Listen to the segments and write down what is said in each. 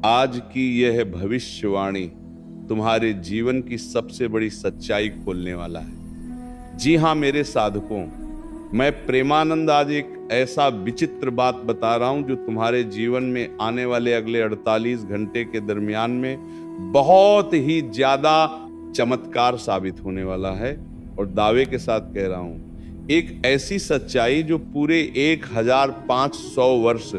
आज की यह भविष्यवाणी तुम्हारे जीवन की सबसे बड़ी सच्चाई खोलने वाला है। जी हाँ मेरे साधकों, मैं प्रेमानंद आज एक ऐसा विचित्र बात बता रहा हूं जो तुम्हारे जीवन में आने वाले अगले 48 घंटे के दरमियान में बहुत ही ज्यादा चमत्कार साबित होने वाला है। और दावे के साथ कह रहा हूं, एक ऐसी सच्चाई जो पूरे 1500 वर्ष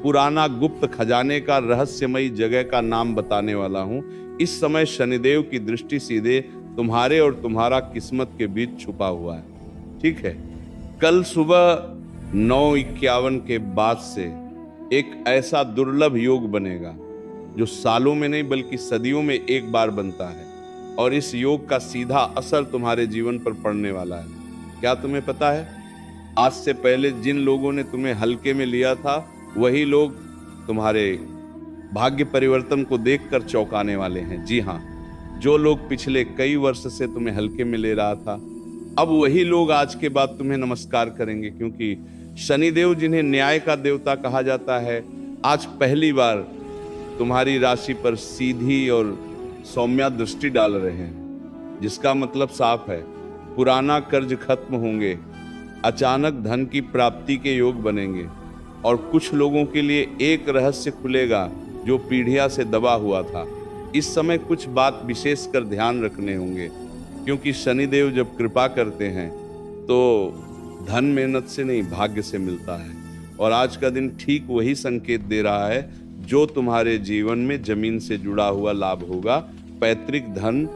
पुराना गुप्त खजाने का रहस्यमयी जगह का नाम बताने वाला हूं। इस समय शनिदेव की दृष्टि सीधे तुम्हारे और तुम्हारा किस्मत के बीच छुपा हुआ है। ठीक है, कल सुबह 9:51 के बाद से एक ऐसा दुर्लभ योग बनेगा जो सालों में नहीं बल्कि सदियों में एक बार बनता है, और इस योग का सीधा असर तुम्हारे जीवन पर पड़ने वाला है। क्या तुम्हें पता है, आज से पहले जिन लोगों ने तुम्हें हल्के में लिया था वही लोग तुम्हारे भाग्य परिवर्तन को देखकर चौंकाने वाले हैं। जी हाँ, जो लोग पिछले कई वर्ष से तुम्हें हल्के में ले रहा था, अब वही लोग आज के बाद तुम्हें नमस्कार करेंगे, क्योंकि शनिदेव जिन्हें न्याय का देवता कहा जाता है, आज पहली बार तुम्हारी राशि पर सीधी और सौम्या दृष्टि डाल रहे हैं। जिसका मतलब साफ है, पुराना कर्ज खत्म होंगे, अचानक धन की प्राप्ति के योग बनेंगे, और कुछ लोगों के लिए एक रहस्य खुलेगा जो पीढ़ियां से दबा हुआ था। इस समय कुछ बात विशेष कर ध्यान रखने होंगे, क्योंकि शनिदेव जब कृपा करते हैं तो धन मेहनत से नहीं भाग्य से मिलता है। और आज का दिन ठीक वही संकेत दे रहा है जो तुम्हारे जीवन में जमीन से जुड़ा हुआ लाभ होगा। पैतृक धन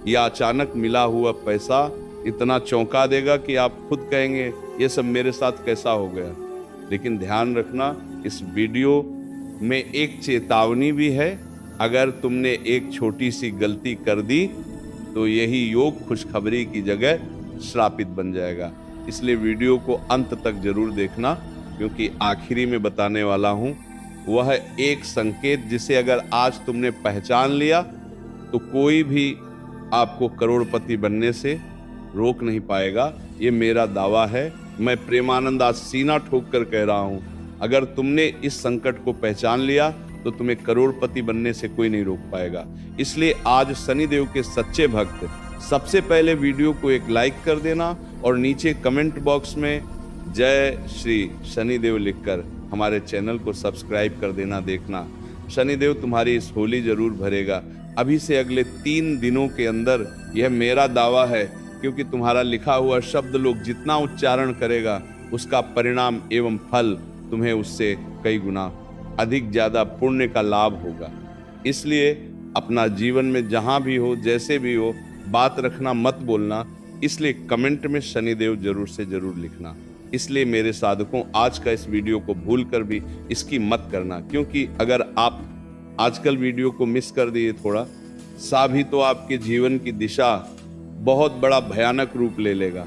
या अचानक मिला हुआ पैसा इतना चौंका देगा कि आप खुद कहेंगे ये सब मेरे साथ कैसा हो गया। लेकिन ध्यान रखना, इस वीडियो में एक चेतावनी भी है। अगर तुमने एक छोटी सी गलती कर दी तो यही योग खुशखबरी की जगह श्रापित बन जाएगा। इसलिए वीडियो को अंत तक जरूर देखना, क्योंकि आखिरी में बताने वाला हूं वह एक संकेत जिसे अगर आज तुमने पहचान लिया तो कोई भी आपको करोड़पति बनने से रोक नहीं पाएगा। ये मेरा दावा है। मैं प्रेमानंद आज सीना ठोक कर कह रहा हूं, अगर तुमने इस संकट को पहचान लिया तो तुम्हें करोड़पति बनने से कोई नहीं रोक पाएगा। इसलिए आज शनिदेव के सच्चे भक्त सबसे पहले वीडियो को एक लाइक कर देना और नीचे कमेंट बॉक्स में जय श्री शनिदेव लिखकर हमारे चैनल को सब्सक्राइब कर देना। देखना, शनिदेव तुम्हारी इस होली जरूर भरेगा। अभी से अगले 3 दिनों के अंदर, यह मेरा दावा है, क्योंकि तुम्हारा लिखा हुआ शब्द लोग जितना उच्चारण करेगा उसका परिणाम एवं फल तुम्हें उससे कई गुना अधिक ज्यादा पुण्य का लाभ होगा। इसलिए अपना जीवन में जहां भी हो, जैसे भी हो, बात रखना, मत बोलना। इसलिए कमेंट में शनिदेव जरूर से जरूर लिखना। इसलिए मेरे साधकों, आज का इस वीडियो को भूल कर भी इसकी मत करना, क्योंकि अगर आप आजकल वीडियो को मिस कर दिए थोड़ा सा भी तो आपके जीवन की दिशा बहुत बड़ा भयानक रूप ले लेगा।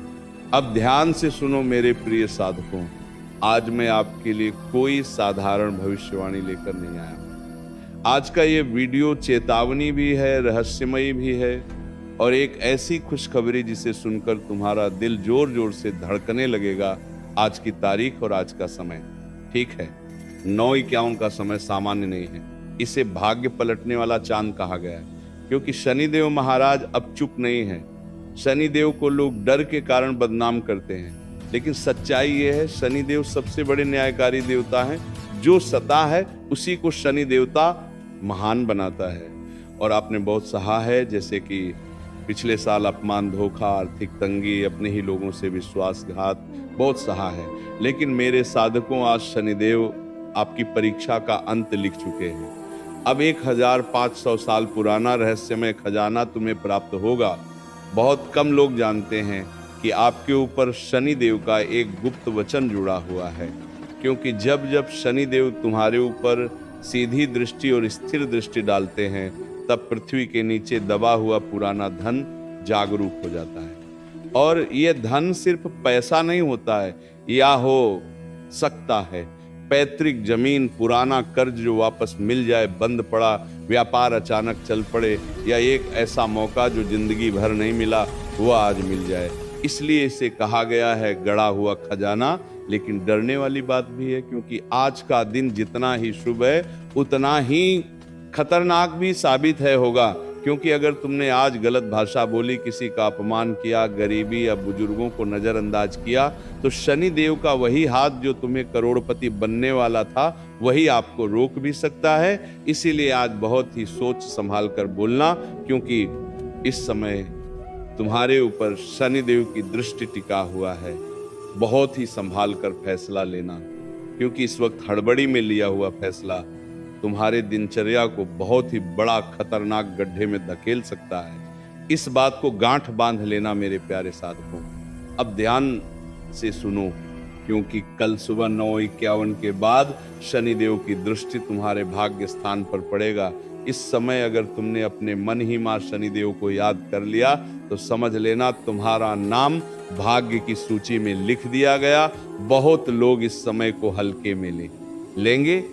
अब ध्यान से सुनो मेरे प्रिय साधकों, आज मैं आपके लिए कोई साधारण भविष्यवाणी लेकर नहीं आया। आज का ये वीडियो चेतावनी भी है, रहस्यमयी भी है, और एक ऐसी खुशखबरी जिसे सुनकर तुम्हारा दिल जोर जोर से धड़कने लगेगा। आज की तारीख और आज का समय ठीक है, 9:51 का समय सामान्य नहीं है। इसे भाग्य पलटने वाला चांद कहा गया है, क्योंकि शनिदेव महाराज अब चुप नहीं है। शनिदेव को लोग डर के कारण बदनाम करते हैं, लेकिन सच्चाई यह है, शनिदेव सबसे बड़े न्यायकारी देवता हैं। जो सता है उसी को शनि देवता महान बनाता है। और आपने बहुत सहा है, जैसे कि पिछले साल अपमान, धोखा, आर्थिक तंगी, अपने ही लोगों से विश्वासघात, बहुत सहा है। लेकिन मेरे साधकों, आज शनिदेव आपकी परीक्षा का अंत लिख चुके हैं। अब 1500 साल पुराना रहस्यमय खजाना तुम्हें प्राप्त होगा। बहुत कम लोग जानते हैं कि आपके ऊपर शनिदेव का एक गुप्त वचन जुड़ा हुआ है, क्योंकि जब जब शनिदेव तुम्हारे ऊपर सीधी दृष्टि और स्थिर दृष्टि डालते हैं, तब पृथ्वी के नीचे दबा हुआ पुराना धन जागरूक हो जाता है। और यह धन सिर्फ पैसा नहीं होता है, या हो सकता है पैतृक जमीन, पुराना कर्ज जो वापस मिल जाए, बंद पड़ा व्यापार अचानक चल पड़े, या एक ऐसा मौका जो जिंदगी भर नहीं मिला वो आज मिल जाए। इसलिए इसे कहा गया है गड़ा हुआ खजाना। लेकिन डरने वाली बात भी है, क्योंकि आज का दिन जितना ही शुभ है उतना ही खतरनाक भी साबित है होगा, क्योंकि अगर तुमने आज गलत भाषा बोली, किसी का अपमान किया, गरीबी या बुजुर्गों को नजरअंदाज किया, तो शनि देव का वही हाथ जो तुम्हें करोड़पति बनने वाला था, वही आपको रोक भी सकता है। इसीलिए आज बहुत ही सोच संभाल कर बोलना, क्योंकि इस समय तुम्हारे ऊपर शनि देव की दृष्टि टिका हुआ है। बहुत ही संभाल कर फैसला लेना, क्योंकि इस वक्त हड़बड़ी में लिया हुआ फैसला तुम्हारे दिनचर्या को बहुत ही बड़ा खतरनाक गड्ढे में धकेल सकता है। इस बात को गांठ बांध लेना मेरे प्यारे साधकों। अब ध्यान से सुनो, क्योंकि कल सुबह 9:51 के बाद शनिदेव की दृष्टि तुम्हारे भाग्य स्थान पर पड़ेगा। इस समय अगर तुमने अपने मन ही मां शनिदेव को याद कर लिया तो समझ लेना तुम्हारा नाम भाग्य की सूची में लिख दिया गया। बहुत लोग इस समय को हल्के में लेंगे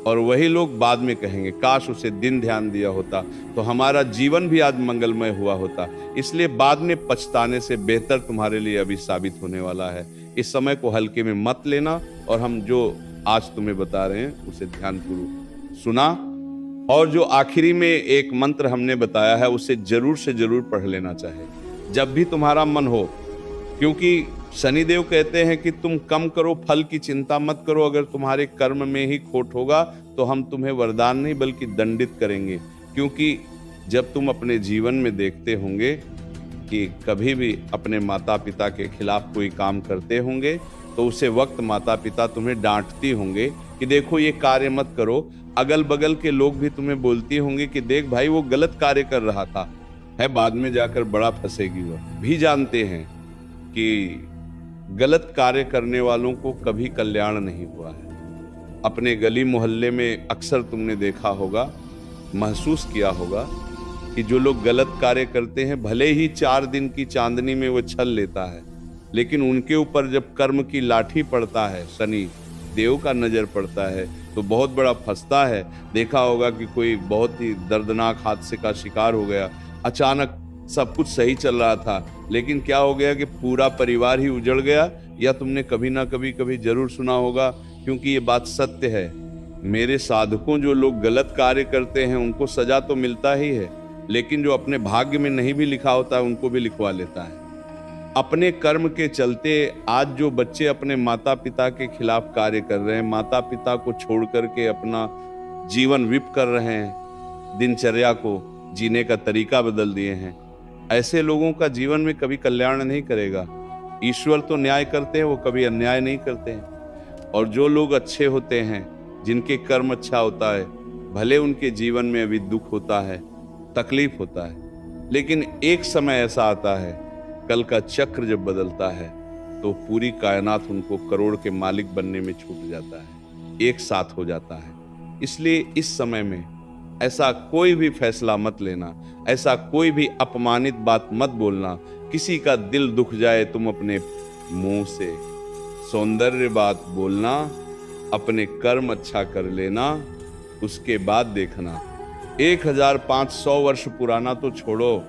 और वही लोग बाद में कहेंगे काश उसे दिन ध्यान दिया होता तो हमारा जीवन भी आज मंगलमय हुआ होता। इसलिए बाद में पछताने से बेहतर तुम्हारे लिए अभी साबित होने वाला है। इस समय को हल्के में मत लेना और हम जो आज तुम्हें बता रहे हैं उसे ध्यानपूर्वक सुना। और जो आखिरी में एक मंत्र हमने बताया है उसे जरूर से जरूर पढ़ लेना चाहिए जब भी तुम्हारा मन हो, क्योंकि शनिदेव कहते हैं कि तुम कम करो, फल की चिंता मत करो। अगर तुम्हारे कर्म में ही खोट होगा तो हम तुम्हें वरदान नहीं बल्कि दंडित करेंगे। क्योंकि जब तुम अपने जीवन में देखते होंगे कि कभी भी अपने माता पिता के खिलाफ कोई काम करते होंगे तो उसे वक्त माता पिता तुम्हें डांटती होंगे कि देखो ये कार्य मत करो। अगल बगल के लोग भी तुम्हें बोलती होंगे कि देख भाई वो गलत कार्य कर रहा था, है बाद में जाकर बड़ा फंसेगी। वह भी जानते हैं कि गलत कार्य करने वालों को कभी कल्याण नहीं हुआ है। अपने गली मोहल्ले में अक्सर तुमने देखा होगा, महसूस किया होगा कि जो लोग गलत कार्य करते हैं भले ही 4 दिन की चांदनी में वो छल लेता है, लेकिन उनके ऊपर जब कर्म की लाठी पड़ता है, शनि देव का नजर पड़ता है तो बहुत बड़ा फंसता है। देखा होगा कि कोई बहुत ही दर्दनाक हादसे का शिकार हो गया, अचानक सब कुछ सही चल रहा था लेकिन क्या हो गया कि पूरा परिवार ही उजड़ गया। या तुमने कभी ना कभी जरूर सुना होगा, क्योंकि ये बात सत्य है। मेरे साधकों जो लोग गलत कार्य करते हैं उनको सजा तो मिलता ही है, लेकिन जो अपने भाग्य में नहीं भी लिखा होता है उनको भी लिखवा लेता है। अपने कर्म के चलते आज जो बच्चे अपने माता पिता के खिलाफ कार्य कर रहे हैं, माता पिता को छोड़ करके अपना जीवन विप कर रहे हैं, दिनचर्या को जीने का तरीका बदल दिए हैं, ऐसे लोगों का जीवन में कभी कल्याण नहीं करेगा। ईश्वर तो न्याय करते हैं, वो कभी अन्याय नहीं करते हैं। और जो लोग अच्छे होते हैं, जिनके कर्म अच्छा होता है, भले उनके जीवन में अभी दुख होता है, तकलीफ होता है, लेकिन एक समय ऐसा आता है, कल का चक्र जब बदलता है तो पूरी कायनात उनको करोड़ के मालिक बनने में छूट जाता है, एक साथ हो जाता है। इसलिए इस समय में ऐसा कोई भी फैसला मत लेना, ऐसा कोई भी अपमानित बात मत बोलना। किसी का दिल दुख जाए तुम अपने मुंह से सौंदर्य बात बोलना, अपने कर्म अच्छा कर लेना, उसके बाद देखना 1500 वर्ष पुराना तो छोड़ो,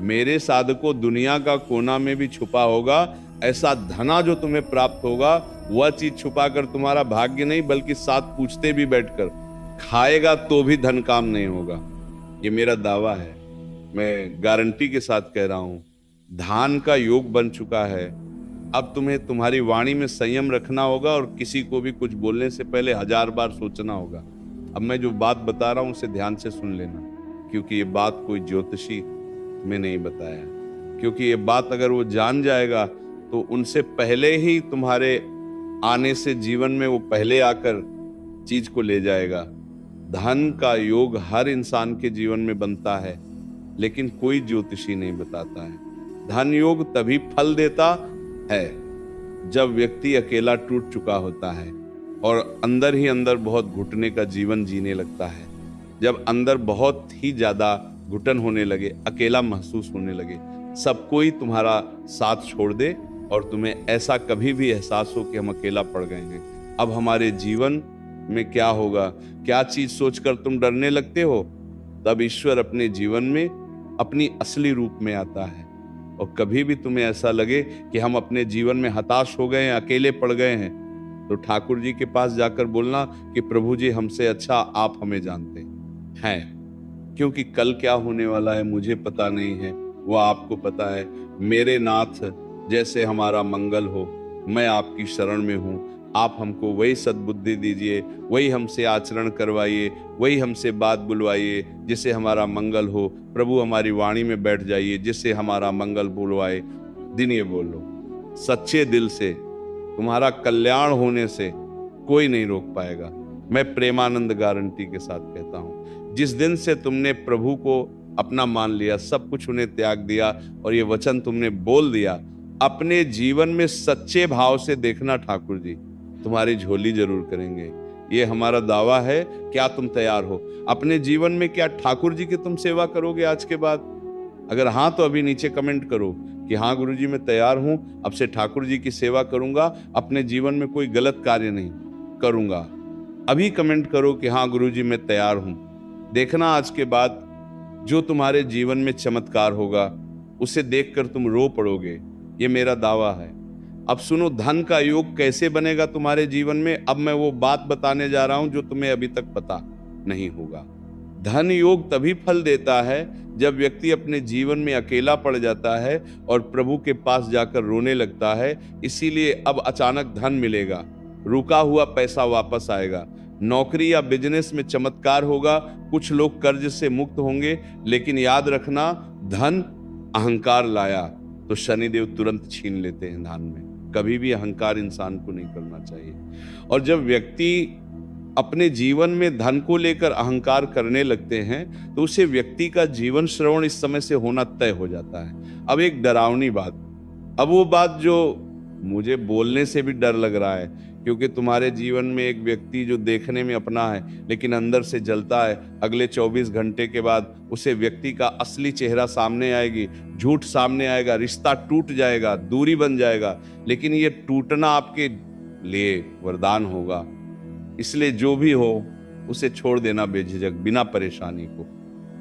मेरे साधकों दुनिया का कोना में भी छुपा होगा ऐसा धना जो तुम्हें प्राप्त होगा। वह चीज छुपा कर तुम्हारा भाग्य नहीं बल्कि साथ पूछते भी बैठकर खाएगा तो भी धन काम नहीं होगा। ये मेरा दावा है, मैं गारंटी के साथ कह रहा हूं। धान का योग बन चुका है। अब तुम्हें तुम्हारी वाणी में संयम रखना होगा और किसी को भी कुछ बोलने से पहले 1000 बार सोचना होगा। अब मैं जो बात बता रहा हूं उसे ध्यान से सुन लेना, क्योंकि ये बात कोई ज्योतिषी में नहीं बताया, क्योंकि ये बात अगर वो जान जाएगा तो उनसे पहले ही तुम्हारे आने से जीवन में वो पहले आकर चीज को ले जाएगा। धन का योग हर इंसान के जीवन में बनता है, लेकिन कोई ज्योतिषी नहीं बताता है। धन योग तभी फल देता है जब व्यक्ति अकेला टूट चुका होता है और अंदर ही अंदर बहुत घुटने का जीवन जीने लगता है। जब अंदर बहुत ही ज्यादा घुटन होने लगे, अकेला महसूस होने लगे, सब कोई तुम्हारा साथ छोड़ दे और तुम्हें ऐसा कभी भी एहसास हो कि हम अकेला पड़ गए हैं, अब हमारे जीवन में क्या होगा, क्या चीज सोचकर तुम डरने लगते हो, तब ईश्वर अपने जीवन में अपनी असली रूप में आता है। और कभी भी तुम्हें ऐसा लगे कि हम अपने जीवन में हताश हो गए हैं, अकेले पड़ गए हैं, तो ठाकुर जी के पास जाकर बोलना कि प्रभु जी हमसे अच्छा आप हमें जानते हैं। है, क्योंकि कल क्या होने वाला है मुझे पता नहीं है, वो आपको पता है। मेरे नाथ, जैसे हमारा मंगल हो, मैं आपकी शरण में हूँ। आप हमको वही सद्बुद्धि दीजिए, वही हमसे आचरण करवाइए, वही हमसे बात बुलवाइए जिससे हमारा मंगल हो। प्रभु हमारी वाणी में बैठ जाइए जिससे हमारा मंगल बुलवाए। दिन ये बोलो सच्चे दिल से, तुम्हारा कल्याण होने से कोई नहीं रोक पाएगा। मैं प्रेमानंद गारंटी के साथ कहता हूं, जिस दिन से तुमने प्रभु को अपना मान लिया, सब कुछ उन्हें त्याग दिया और ये वचन तुमने बोल दिया, अपने जीवन में सच्चे भाव से देखना ठाकुर जी तुम्हारी झोली जरूर करेंगे। ये हमारा दावा है। क्या तुम तैयार हो? अपने जीवन में क्या ठाकुर जी की तुम सेवा करोगे आज के बाद? अगर हाँ तो अभी नीचे कमेंट करो कि हाँ गुरुजी मैं तैयार हूं, अब से ठाकुर जी की सेवा करूंगा, अपने जीवन में कोई गलत कार्य नहीं करूंगा। अभी कमेंट करो कि हाँ गुरुजी मैं तैयार हूं। देखना आज के बाद जो तुम्हारे जीवन में चमत्कार होगा उसे देखकर तुम रो पड़ोगे, ये मेरा दावा है। अब सुनो, धन का योग कैसे बनेगा तुम्हारे जीवन में। अब मैं वो बात बताने जा रहा हूं जो तुम्हें अभी तक पता नहीं होगा। धन योग तभी फल देता है जब व्यक्ति अपने जीवन में अकेला पड़ जाता है और प्रभु के पास जाकर रोने लगता है। इसीलिए अब अचानक धन मिलेगा, रुका हुआ पैसा वापस आएगा, नौकरी या बिजनेस में चमत्कार होगा, कुछ लोग कर्ज से मुक्त होंगे। लेकिन याद रखना, धन अहंकार लाया तो शनिदेव तुरंत छीन लेते हैं धन में। कभी भी अहंकार इंसान को नहीं करना चाहिए। और जब व्यक्ति अपने जीवन में धन को लेकर अहंकार करने लगते हैं तो उसे व्यक्ति का जीवन श्रवण इस समय से होना तय हो जाता है। अब एक डरावनी बात, अब वो बात जो मुझे बोलने से भी डर लग रहा है, क्योंकि तुम्हारे जीवन में एक व्यक्ति जो देखने में अपना है लेकिन अंदर से जलता है, अगले 24 घंटे के बाद उसे व्यक्ति का असली चेहरा सामने आएगी, झूठ सामने आएगा, रिश्ता टूट जाएगा, दूरी बन जाएगा। लेकिन ये टूटना आपके लिए वरदान होगा। इसलिए जो भी हो उसे छोड़ देना बेझिझक, बिना परेशानी को,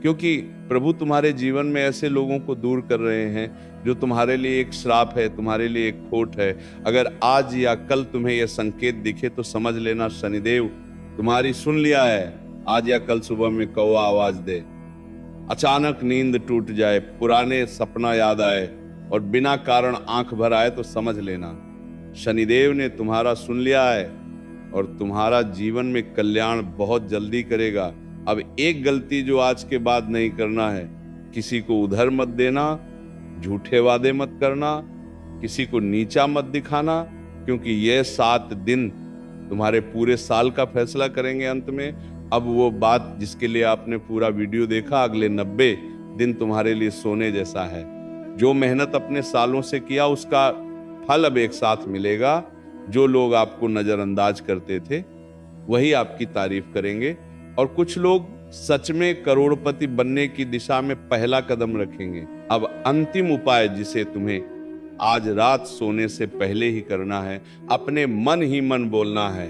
क्योंकि प्रभु तुम्हारे जीवन में ऐसे लोगों को दूर कर रहे हैं जो तुम्हारे लिए एक श्राप है, तुम्हारे लिए एक खोट है। अगर आज या कल तुम्हें यह संकेत दिखे तो समझ लेना शनिदेव तुम्हारी सुन लिया है। आज या कल सुबह में कौवा आवाज दे, अचानक नींद टूट जाए, पुराने सपना याद आए और बिना कारण आंख भर आए तो समझ लेना शनिदेव ने तुम्हारा सुन लिया है और तुम्हारा जीवन में कल्याण बहुत जल्दी करेगा। अब एक गलती जो आज के बाद नहीं करना है, किसी को उधर मत देना, झूठे वादे मत करना, किसी को नीचा मत दिखाना, क्योंकि ये 7 दिन तुम्हारे पूरे साल का फैसला करेंगे अंत में। अब वो बात जिसके लिए आपने पूरा वीडियो देखा, अगले 90 दिन तुम्हारे लिए सोने जैसा है। जो मेहनत अपने सालों से किया उसका फल अब एक साथ मिलेगा। जो लोग आपको नजरअंदाज करते थे वही आपकी तारीफ करेंगे और कुछ लोग सच में करोड़पति बनने की दिशा में पहला कदम रखेंगे। अब अंतिम उपाय जिसे तुम्हें आज रात सोने से पहले ही करना है, अपने मन ही मन बोलना है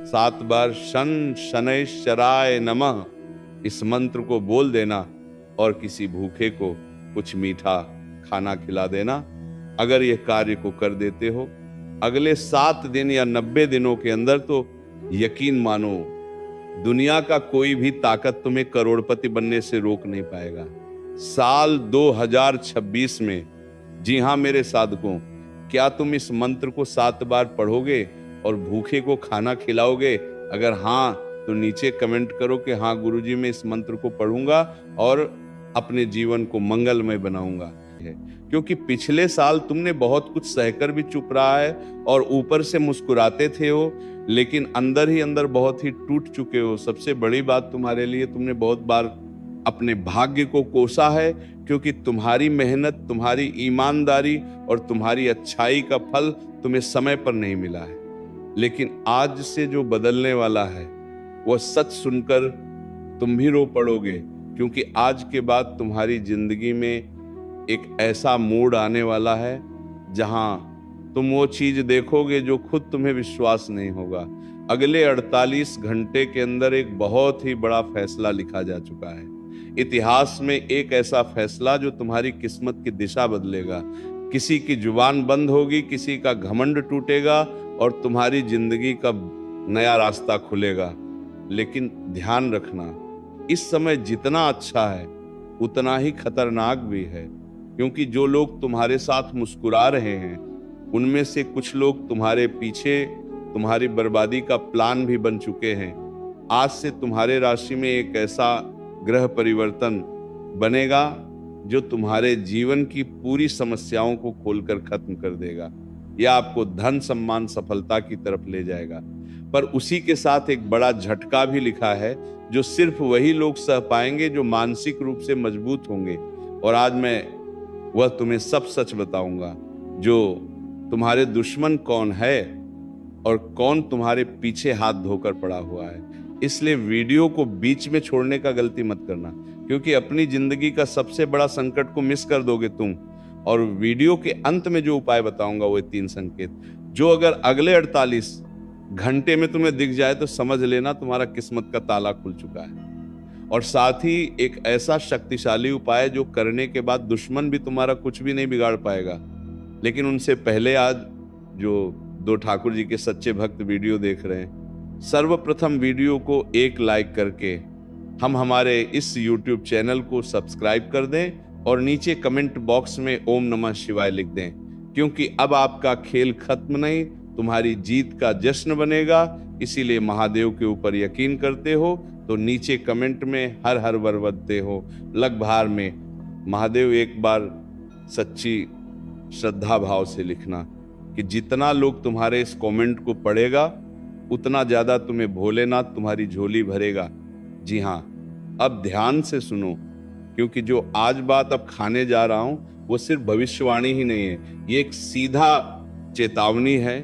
7 बार शन शनैश्चराय नमः। इस मंत्र को बोल देना और किसी भूखे को कुछ मीठा खाना खिला देना। अगर यह कार्य को कर देते हो, अगले 7 दिन या 90 दिनों के अंदर तो यकीन मानो दुनिया का कोई भी ताकत तुम्हें करोड़पति बनने से रोक नहीं पाएगा। साल 2026 में, जी हां मेरे साधकों, क्या तुम इस मंत्र को 7 बार पढ़ोगे और भूखे को खाना खिलाओगे? अगर हां तो नीचे कमेंट करो कि हां गुरुजी मैं इस मंत्र को पढ़ूंगा और अपने जीवन को मंगलमय बनाऊंगा। क्योंकि पिछले साल तुमने बहुत कुछ सहकर भी चुप रहा है और ऊपर से मुस्कुराते थे हो, लेकिन अंदर ही अंदर बहुत ही टूट चुके हो। सबसे बड़ी बात तुम्हारे लिए, तुमने बहुत बार अपने भाग्य को कोसा है, क्योंकि तुम्हारी मेहनत, तुम्हारी ईमानदारी और तुम्हारी अच्छाई का फल तुम्हें समय पर नहीं मिला है। लेकिन आज से जो बदलने वाला है वह सच सुनकर तुम भी रो पड़ोगे, क्योंकि आज के बाद तुम्हारी जिंदगी में एक ऐसा मोड़ आने वाला है जहां तुम वो चीज देखोगे जो खुद तुम्हें विश्वास नहीं होगा। अगले 48 घंटे के अंदर एक बहुत ही बड़ा फैसला लिखा जा चुका है इतिहास में, एक ऐसा फैसला जो तुम्हारी किस्मत की दिशा बदलेगा। किसी की जुबान बंद होगी, किसी का घमंड टूटेगा और तुम्हारी जिंदगी का नया रास्ता खुलेगा। लेकिन ध्यान रखना, इस समय जितना अच्छा है उतना ही खतरनाक भी है, क्योंकि जो लोग तुम्हारे साथ मुस्कुरा रहे हैं उनमें से कुछ लोग तुम्हारे पीछे तुम्हारी बर्बादी का प्लान भी बन चुके हैं। आज से तुम्हारे राशि में एक ऐसा ग्रह परिवर्तन बनेगा जो तुम्हारे जीवन की पूरी समस्याओं को खोलकर खत्म कर देगा। यह आपको धन सम्मान सफलता की तरफ ले जाएगा। पर उसी के साथ एक बड़ा झटका भी लिखा है जो सिर्फ वही लोग सह पाएंगे जो मानसिक रूप से मजबूत होंगे। और आज मैं वह तुम्हें सब सच बताऊंगा, जो तुम्हारे दुश्मन कौन है और कौन तुम्हारे पीछे हाथ धोकर पड़ा हुआ है। इसलिए वीडियो को बीच में छोड़ने का गलती मत करना, क्योंकि अपनी जिंदगी का सबसे बड़ा संकट को मिस कर दोगे तुम। और वीडियो के अंत में जो उपाय बताऊंगा वो 3 संकेत, जो अगर अगले 48 घंटे में तुम्हें दिख जाए तो समझ लेना तुम्हारा किस्मत का ताला खुल चुका है। और साथ ही एक ऐसा शक्तिशाली उपाय जो करने के बाद दुश्मन भी तुम्हारा कुछ भी नहीं बिगाड़ पाएगा। लेकिन उनसे पहले आज जो 2 ठाकुर जी के सच्चे भक्त वीडियो देख रहे हैं, सर्वप्रथम वीडियो को एक लाइक करके हम हमारे इस YouTube चैनल को सब्सक्राइब कर दें और नीचे कमेंट बॉक्स में ओम नमः शिवाय लिख दें, क्योंकि अब आपका खेल खत्म नहीं, तुम्हारी जीत का जश्न बनेगा। इसीलिए महादेव के ऊपर यकीन करते हो तो नीचे कमेंट में हर हर वरवदते हो लग भार में महादेव एक बार सच्ची श्रद्धा भाव से लिखना कि जितना लोग तुम्हारे इस कमेंट को पढ़ेगा उतना ज्यादा तुम्हें भोलेनाथ तुम्हारी झोली भरेगा। जी हाँ, अब ध्यान से सुनो, क्योंकि जो आज बात अब खाने जा रहा हूं वो सिर्फ भविष्यवाणी ही नहीं है, ये एक सीधा चेतावनी है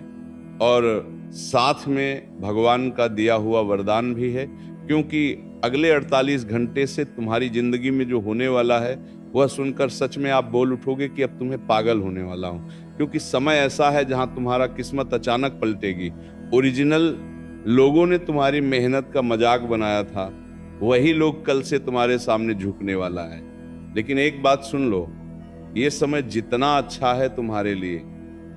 और साथ में भगवान का दिया हुआ वरदान भी है। क्योंकि अगले 48 घंटे से तुम्हारी जिंदगी में जो होने वाला है वह सुनकर सच में आप बोल उठोगे कि अब तुम्हें पागल होने वाला हूं, क्योंकि समय ऐसा है जहां तुम्हारा किस्मत अचानक पलटेगी। ओरिजिनल लोगों ने तुम्हारी मेहनत का मजाक बनाया था, वही लोग कल से तुम्हारे सामने झुकने वाला है। लेकिन एक बात सुन लो, ये समय जितना अच्छा है तुम्हारे लिए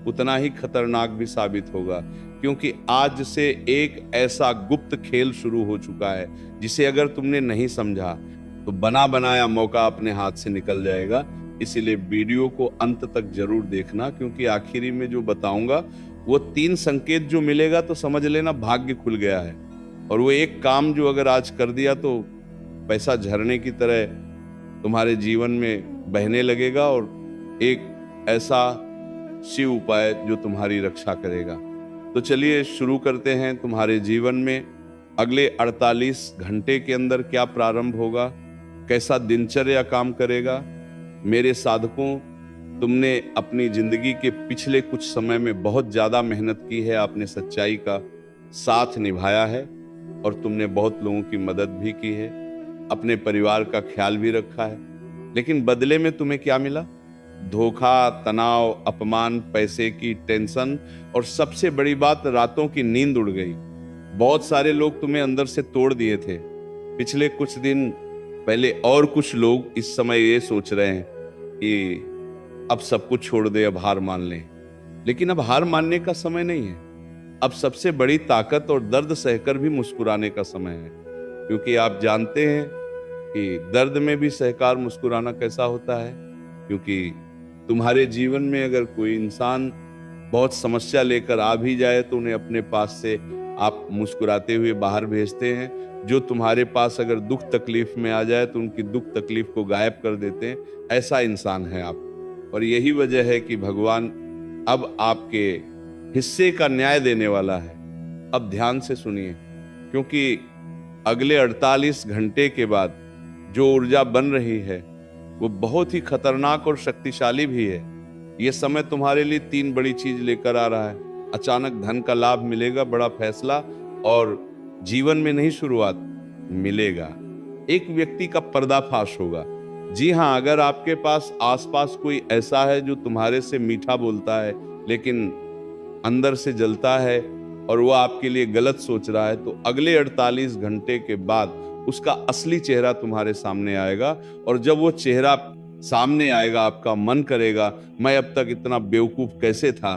उतना ही खतरनाक भी साबित होगा, क्योंकि आज से एक ऐसा गुप्त खेल शुरू हो चुका है जिसे अगर तुमने नहीं समझा तो बना बनाया मौका अपने हाथ से निकल जाएगा। इसीलिए वीडियो को अंत तक जरूर देखना, क्योंकि आखिरी में जो बताऊंगा वो 3 संकेत जो मिलेगा तो समझ लेना भाग्य खुल गया है। और वो एक काम जो अगर आज कर दिया तो पैसा झरने की तरह तुम्हारे जीवन में बहने लगेगा, और एक ऐसा शिव उपाय जो तुम्हारी रक्षा करेगा। तो चलिए शुरू करते हैं। तुम्हारे जीवन में अगले 48 घंटे के अंदर क्या प्रारंभ होगा, कैसा दिनचर्या काम करेगा। मेरे साधकों, तुमने अपनी जिंदगी के पिछले कुछ समय में बहुत ज्यादा मेहनत की है, आपने सच्चाई का साथ निभाया है और तुमने बहुत लोगों की मदद भी की है, अपने परिवार का ख्याल भी रखा है। लेकिन बदले में तुम्हें क्या मिला? धोखा, तनाव, अपमान, पैसे की टेंशन और सबसे बड़ी बात, रातों की नींद उड़ गई। बहुत सारे लोग तुम्हें अंदर से तोड़ दिए थे। पिछले कुछ दिन पहले और कुछ लोग इस समय ये सोच रहे हैं कि अब सब कुछ छोड़ दे, अब हार मान लें। लेकिन अब हार मानने का समय नहीं है। अब सबसे बड़ी ताकत और दर्द सहकर भी मुस्कुराने का समय है, क्योंकि आप जानते हैं कि दर्द में भी सहकार मुस्कुराना कैसा होता है। क्योंकि तुम्हारे जीवन में अगर कोई इंसान बहुत समस्या लेकर आ भी जाए तो उन्हें अपने पास से आप मुस्कुराते हुए बाहर भेजते हैं। जो तुम्हारे पास अगर दुख तकलीफ में आ जाए तो उनकी दुख तकलीफ को गायब कर देते हैं। ऐसा इंसान है आप। और यही वजह है कि भगवान अब आपके हिस्से का न्याय देने वाला है। अब ध्यान से सुनिए, क्योंकि अगले 48 घंटे के बाद जो ऊर्जा बन रही है वो बहुत ही खतरनाक और शक्तिशाली भी है। ये समय तुम्हारे लिए 3 बड़ी चीज लेकर आ रहा है। अचानक धन का लाभ मिलेगा, बड़ा फैसला, और जीवन में नई शुरुआत मिलेगा। एक व्यक्ति का पर्दाफाश होगा। जी हाँ, अगर आपके पास आसपास कोई ऐसा है जो तुम्हारे से मीठा बोलता है लेकिन अंदर से जलता है और वो आपके लिए गलत सोच रहा है, तो अगले 48 घंटे के बाद उसका असली चेहरा तुम्हारे सामने आएगा। और जब वो चेहरा सामने आएगा आपका मन करेगा मैं अब तक इतना बेवकूफ कैसे था।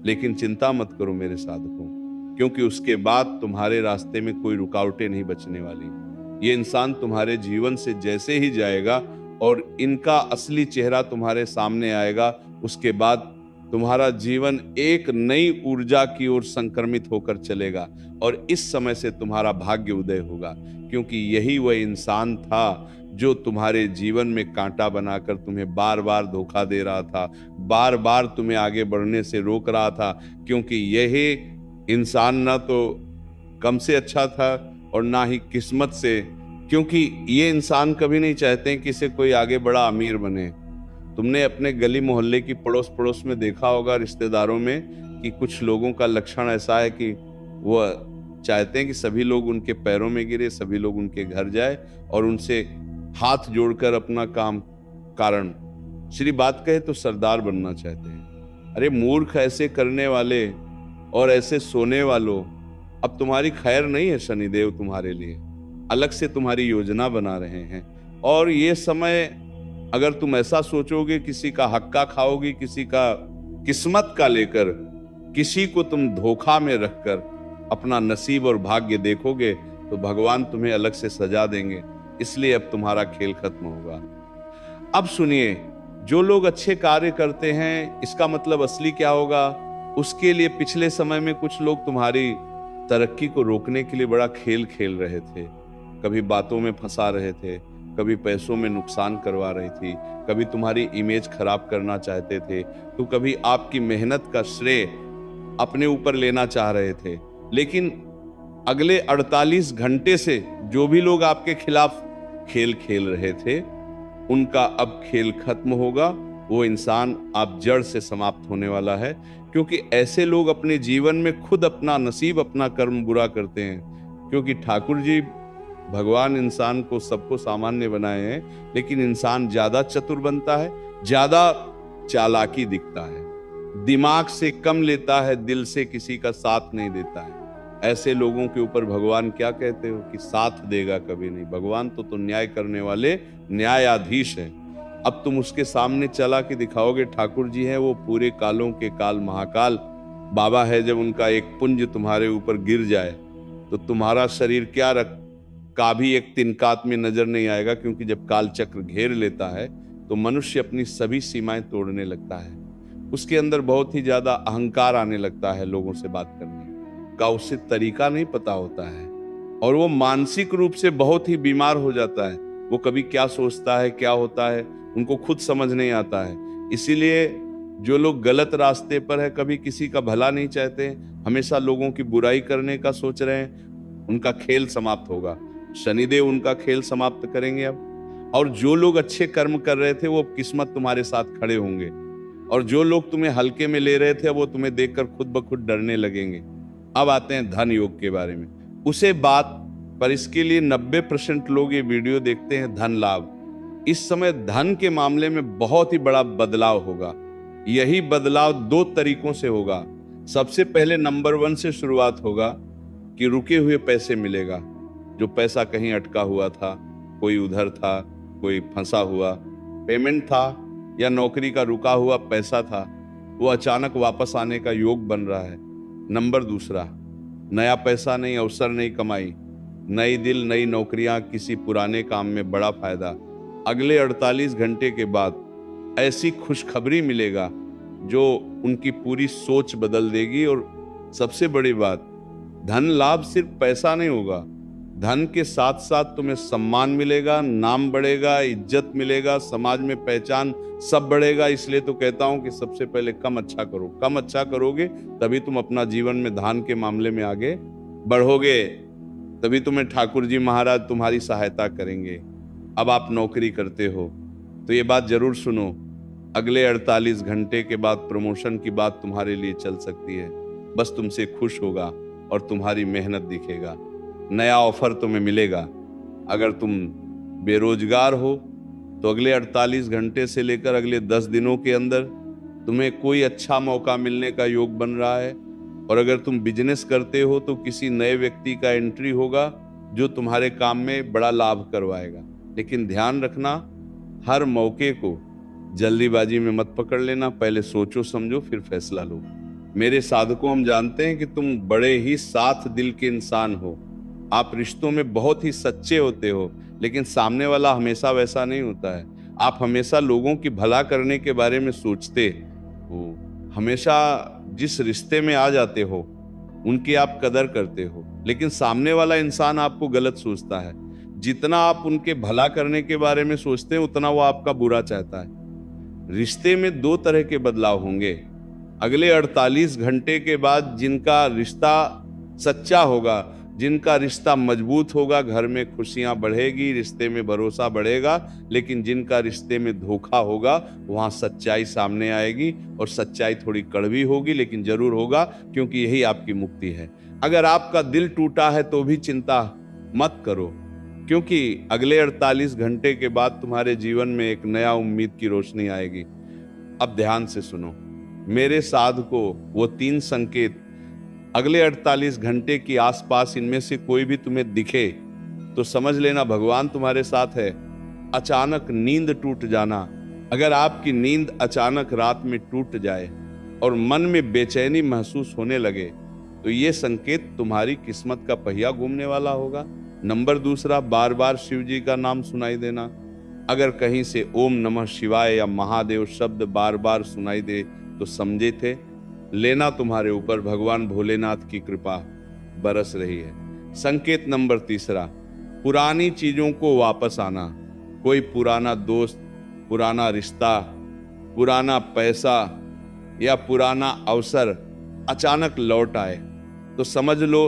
लेकिन चिंता मत करो मेरे साधकों, क्योंकि उसके बाद तुम्हारे रास्ते में कोई रुकावटें नहीं बचने वाली। ये इंसान तुम्हारे जीवन से जैसे ही जाएगा और इनका असली चेहरा तुम्हारे सामने आएगा, उसके बाद तुम्हारा जीवन एक नई ऊर्जा की ओर संक्रमित होकर चलेगा और इस समय से तुम्हारा भाग्य उदय होगा, क्योंकि यही वह इंसान था जो तुम्हारे जीवन में कांटा बनाकर तुम्हें बार बार धोखा दे रहा था, बार बार तुम्हें आगे बढ़ने से रोक रहा था, क्योंकि यही इंसान ना तो कम से अच्छा था और ना ही किस्मत से, क्योंकि ये इंसान कभी नहीं चाहते कि से कोई आगे बड़ा अमीर बने। तुमने अपने गली मोहल्ले की पड़ोस पड़ोस में देखा होगा, रिश्तेदारों में, कि कुछ लोगों का लक्षण ऐसा है कि वो चाहते हैं कि सभी लोग उनके पैरों में गिरे, सभी लोग उनके घर जाए और उनसे हाथ जोड़कर अपना काम कारण श्री बात कहे तो सरदार बनना चाहते हैं। अरे मूर्ख, ऐसे करने वाले और ऐसे सोने वालों, अब तुम्हारी खैर नहीं है। शनिदेव तुम्हारे लिए अलग से तुम्हारी योजना बना रहे हैं और ये समय अगर तुम ऐसा सोचोगे, किसी का हक्का खाओगे, किसी का किस्मत का लेकर किसी को तुम धोखा में रखकर अपना नसीब और भाग्य देखोगे, तो भगवान तुम्हें अलग से सजा देंगे। इसलिए अब तुम्हारा खेल खत्म होगा। अब सुनिए, जो लोग अच्छे कार्य करते हैं, इसका मतलब असली क्या होगा, उसके लिए पिछले समय में कुछ लोग तुम्हारी तरक्की को रोकने के लिए बड़ा खेल खेल रहे थे। कभी बातों में फंसा रहे थे, कभी पैसों में नुकसान करवा रही थी, कभी तुम्हारी इमेज खराब करना चाहते थे, तो कभी आपकी मेहनत का श्रेय अपने ऊपर लेना चाह रहे थे। लेकिन अगले 48 घंटे से जो भी लोग आपके खिलाफ खेल खेल रहे थे, उनका अब खेल खत्म होगा। वो इंसान आप जड़ से समाप्त होने वाला है, क्योंकि ऐसे लोग अपने जीवन में खुद अपना नसीब, अपना कर्म बुरा करते हैं। क्योंकि ठाकुर जी भगवान इंसान को सबको सामान्य बनाए हैं, लेकिन इंसान ज्यादा चतुर बनता है, ज्यादा चालाकी दिखता है, दिमाग से कम लेता है, दिल से किसी का साथ नहीं देता है। ऐसे लोगों के ऊपर भगवान क्या कहते हो कि साथ देगा कभी नहीं। भगवान तो न्याय करने वाले न्यायाधीश हैं। अब तुम उसके सामने चला के दिखाओगे ठाकुर जी हैं वो पूरे कालों के काल महाकाल बाबा है। जब उनका एक पुंज तुम्हारे ऊपर गिर जाए तो तुम्हारा शरीर क्या रख का भी एक तिनकात में नजर नहीं आएगा, क्योंकि जब काल चक्र घेर लेता है तो मनुष्य अपनी सभी सीमाएं तोड़ने लगता है। उसके अंदर बहुत ही ज्यादा अहंकार आने लगता है, लोगों से बात करने का उसे तरीका नहीं पता होता है और वो मानसिक रूप से बहुत ही बीमार हो जाता है। वो कभी क्या सोचता है, क्या होता है, उनको खुद समझ नहीं आता है। इसीलिए जो लोग गलत रास्ते पर है, कभी किसी का भला नहीं चाहते, हमेशा लोगों की बुराई करने का सोच रहे हैं, उनका खेल समाप्त होगा। शनिदेव उनका खेल समाप्त करेंगे अब। और जो लोग अच्छे कर्म कर रहे थे, वो किस्मत तुम्हारे साथ खड़े होंगे, और जो लोग तुम्हें हल्के में ले रहे थे, वो तुम्हें देखकर खुद ब खुद डरने लगेंगे। अब आते हैं धन योग के बारे में, उसे बात पर इसके लिए 90% लोग ये वीडियो देखते हैं धन लाभ। इस समय धन के मामले में बहुत ही बड़ा बदलाव होगा। यही बदलाव 2 तरीकों से होगा। सबसे पहले नंबर 1 से शुरुआत होगा कि रुके हुए पैसे मिलेगा। जो पैसा कहीं अटका हुआ था, कोई उधर था, कोई फंसा हुआ पेमेंट था या नौकरी का रुका हुआ पैसा था, वो अचानक वापस आने का योग बन रहा है। नंबर 2, नया पैसा नहीं, अवसर नहीं कमाई, नई दिल, नई नौकरियां, किसी पुराने काम में बड़ा फायदा। अगले 48 घंटे के बाद ऐसी खुशखबरी मिलेगा जो उनकी पूरी सोच बदल देगी। और सबसे बड़ी बात, धन लाभ सिर्फ पैसा नहीं होगा, धन के साथ साथ तुम्हें सम्मान मिलेगा, नाम बढ़ेगा, इज्जत मिलेगा, समाज में पहचान सब बढ़ेगा। इसलिए तो कहता हूं कि सबसे पहले कम अच्छा करो। कम अच्छा करोगे तभी तुम अपना जीवन में धन के मामले में आगे बढ़ोगे, तभी तुम्हें ठाकुर जी महाराज तुम्हारी सहायता करेंगे। अब आप नौकरी करते हो तो ये बात जरूर सुनो, अगले 48 घंटे के बाद प्रमोशन की बात तुम्हारे लिए चल सकती है। बस तुमसे खुश होगा और तुम्हारी मेहनत दिखेगा, नया ऑफर तुम्हें मिलेगा। अगर तुम बेरोजगार हो तो अगले 48 घंटे से लेकर अगले 10 दिनों के अंदर तुम्हें कोई अच्छा मौका मिलने का योग बन रहा है। और अगर तुम बिजनेस करते हो तो किसी नए व्यक्ति का एंट्री होगा जो तुम्हारे काम में बड़ा लाभ करवाएगा। लेकिन ध्यान रखना, हर मौके को जल्दीबाजी में मत पकड़ लेना, पहले सोचो समझो फिर फैसला लो। मेरे साधकों, हम जानते हैं कि तुम बड़े ही साथ दिल के इंसान हो, आप रिश्तों में बहुत ही सच्चे होते हो, लेकिन सामने वाला हमेशा वैसा नहीं होता है। आप हमेशा लोगों की भला करने के बारे में सोचते हो, हमेशा जिस रिश्ते में आ जाते हो उनकी आप कदर करते हो, लेकिन सामने वाला इंसान आपको गलत सोचता है। जितना आप उनके भला करने के बारे में सोचते हैं उतना वो आपका बुरा चाहता है। रिश्ते में दो तरह के बदलाव होंगे। अगले 48 घंटे के बाद जिनका रिश्ता सच्चा होगा, जिनका रिश्ता मजबूत होगा, घर में खुशियां बढ़ेगी, रिश्ते में भरोसा बढ़ेगा। लेकिन जिनका रिश्ते में धोखा होगा वहां सच्चाई सामने आएगी, और सच्चाई थोड़ी कड़वी होगी लेकिन जरूर होगा, क्योंकि यही आपकी मुक्ति है। अगर आपका दिल टूटा है तो भी चिंता मत करो, क्योंकि अगले 48 घंटे के बाद तुम्हारे जीवन में एक नया उम्मीद की रोशनी आएगी। अब ध्यान से सुनो मेरे साधु को, वो 3 संकेत अगले 48 घंटे के आसपास इनमें से कोई भी तुम्हें दिखे तो समझ लेना भगवान तुम्हारे साथ है। अचानक नींद टूट जाना, अगर आपकी नींद अचानक रात में टूट जाए और मन में बेचैनी महसूस होने लगे तो ये संकेत तुम्हारी किस्मत का पहिया घूमने वाला होगा। नंबर दूसरा, बार बार शिव जी का नाम सुनाई देना। अगर कहीं से ओम नमः शिवाय या महादेव शब्द बार बार सुनाई दे तो समझे थे लेना तुम्हारे ऊपर भगवान भोलेनाथ की कृपा बरस रही है। संकेत नंबर तीसरा, पुरानी चीजों को वापस आना। कोई पुराना दोस्त, पुराना रिश्ता, पुराना पैसा या पुराना अवसर अचानक लौट आए तो समझ लो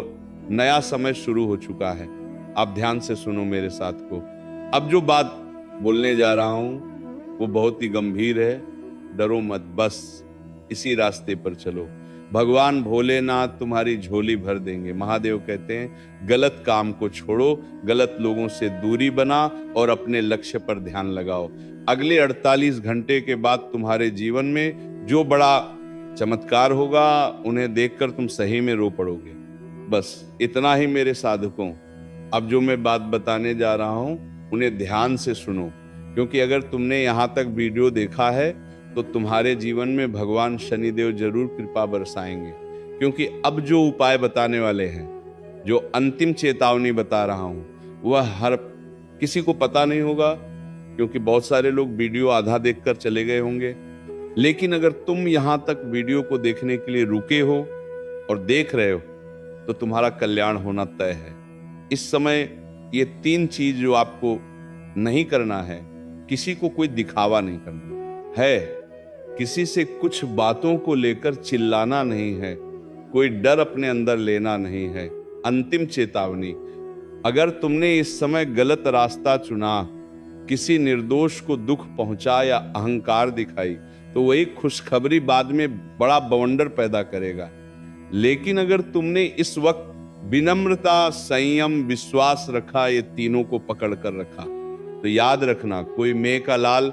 नया समय शुरू हो चुका है। आप ध्यान से सुनो मेरे साथ को। अब जो बात बोलने जा रहा हूं वो बहुत ही गंभीर है, डरो मत, बस इसी रास्ते पर चलो। भगवान भोलेनाथ तुम्हारी झोली भर देंगे। महादेव कहते हैं गलत काम को छोड़ो, गलत लोगों से दूरी बना और अपने लक्ष्य पर ध्यान लगाओ। अगले 48 घंटे के बाद तुम्हारे जीवन में जो बड़ा चमत्कार होगा उन्हें देखकर तुम सही में रो पड़ोगे। बस इतना ही मेरे साधकों। अब जो मैं बात बताने जा रहा हूं उन्हें ध्यान से सुनो, क्योंकि अगर तुमने यहां तक वीडियो देखा है तो तुम्हारे जीवन में भगवान शनिदेव जरूर कृपा बरसाएंगे। क्योंकि अब जो उपाय बताने वाले हैं, जो अंतिम चेतावनी बता रहा हूं, वह हर किसी को पता नहीं होगा, क्योंकि बहुत सारे लोग वीडियो आधा देखकर चले गए होंगे। लेकिन अगर तुम यहां तक वीडियो को देखने के लिए रुके हो और देख रहे हो तो तुम्हारा कल्याण होना तय है। इस समय ये 3 चीज जो आपको नहीं करना है, किसी को कोई दिखावा नहीं करना है, किसी से कुछ बातों को लेकर चिल्लाना नहीं है, कोई डर अपने अंदर लेना नहीं है। अंतिम चेतावनी, अगर तुमने इस समय गलत रास्ता चुना, किसी निर्दोष को दुख पहुंचा या अहंकार दिखाई तो वही खुशखबरी बाद में बड़ा बवंडर पैदा करेगा। लेकिन अगर तुमने इस वक्त विनम्रता, संयम, विश्वास रखा, ये तीनों को पकड़ कर रखा, तो याद रखना कोई मेह का लाल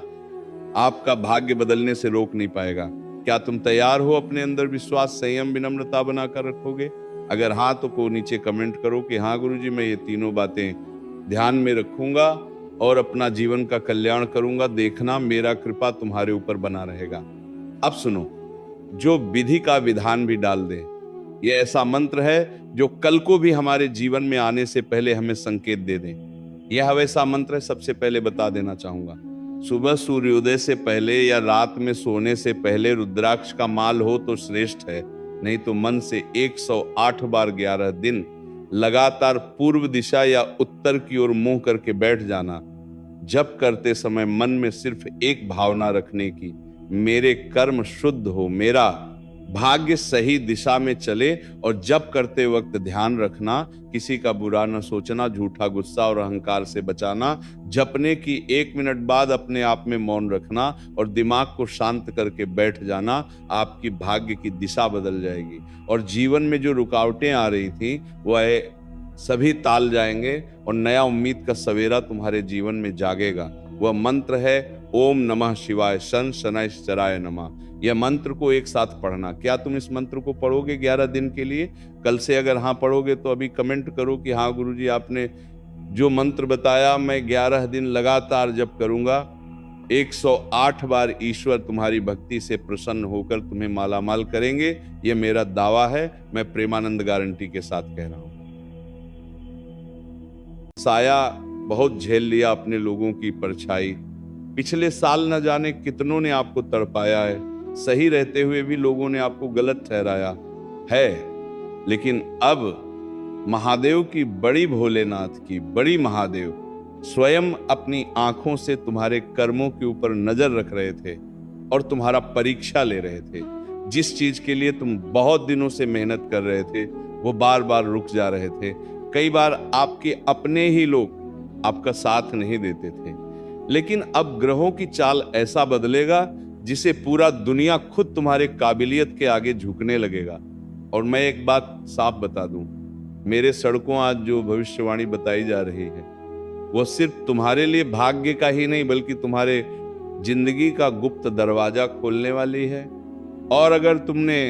आपका भाग्य बदलने से रोक नहीं पाएगा। क्या तुम तैयार हो अपने अंदर विश्वास, संयम, विनम्रता बनाकर रखोगे? अगर हाँ तो को नीचे कमेंट करो कि हाँ गुरुजी मैं ये तीनों बातें ध्यान में रखूंगा और अपना जीवन का कल्याण करूंगा। देखना मेरा कृपा तुम्हारे ऊपर बना रहेगा। अब सुनो, जो विधि का विधान भी डाल दे, ये ऐसा मंत्र है जो कल को भी हमारे जीवन में आने से पहले हमें संकेत दे दे। यह वैसा मंत्र है, सबसे पहले बता देना चाहूंगा, सुबह सूर्योदय से पहले या रात में सोने से पहले रुद्राक्ष का माल हो तो श्रेष्ठ है, नहीं तो मन से 108 बार 11 दिन लगातार पूर्व दिशा या उत्तर की ओर मुंह करके बैठ जाना। जप करते समय मन में सिर्फ एक भावना रखने की, मेरे कर्म शुद्ध हो, मेरा भाग्य सही दिशा में चले। और जप करते वक्त ध्यान रखना, किसी का बुरा न सोचना, झूठा गुस्सा और अहंकार से बचाना। जपने की 1 मिनट बाद अपने आप में मौन रखना और दिमाग को शांत करके बैठ जाना। आपकी भाग्य की दिशा बदल जाएगी और जीवन में जो रुकावटें आ रही थी वह सभी टाल जाएंगे और नया उम्मीद का सवेरा तुम्हारे जीवन में जागेगा। वह मंत्र है ओम नमः शिवाय शन शनैश्चराय नमः। यह मंत्र को एक साथ पढ़ना। क्या तुम इस मंत्र को पढ़ोगे 11 दिन के लिए? कल से अगर हाँ पढ़ोगे तो अभी कमेंट करो कि हाँ गुरुजी आपने जो मंत्र बताया मैं 11 दिन लगातार जप करूंगा। 108 बार ईश्वर तुम्हारी भक्ति से प्रसन्न होकर तुम्हें मालामाल करेंगे, यह मेरा दावा है। मैं प्रेमानंद गारंटी के साथ कह रहा हूं। साया बहुत झेल लिया अपने लोगों की परछाई। पिछले साल न जाने कितनों ने आपको तड़पाया है, सही रहते हुए भी लोगों ने आपको गलत ठहराया है। लेकिन अब महादेव की बड़ी, भोलेनाथ की बड़ी, महादेव स्वयं अपनी आंखों से तुम्हारे कर्मों के ऊपर नजर रख रहे थे और तुम्हारा परीक्षा ले रहे थे। जिस चीज के लिए तुम बहुत दिनों से मेहनत कर रहे थे वो बार बार रुक जा रहे थे। कई बार आपके अपने ही लोग आपका साथ नहीं देते थे, लेकिन अब ग्रहों की चाल ऐसा बदलेगा जिसे पूरा दुनिया खुद तुम्हारे काबिलियत के आगे झुकने लगेगा। और मैं एक बात साफ बता दूं, मेरे सड़कों आज जो भविष्यवाणी बताई जा रही है वो सिर्फ तुम्हारे लिए भाग्य का ही नहीं बल्कि तुम्हारे जिंदगी का गुप्त दरवाजा खोलने वाली है। और अगर तुमने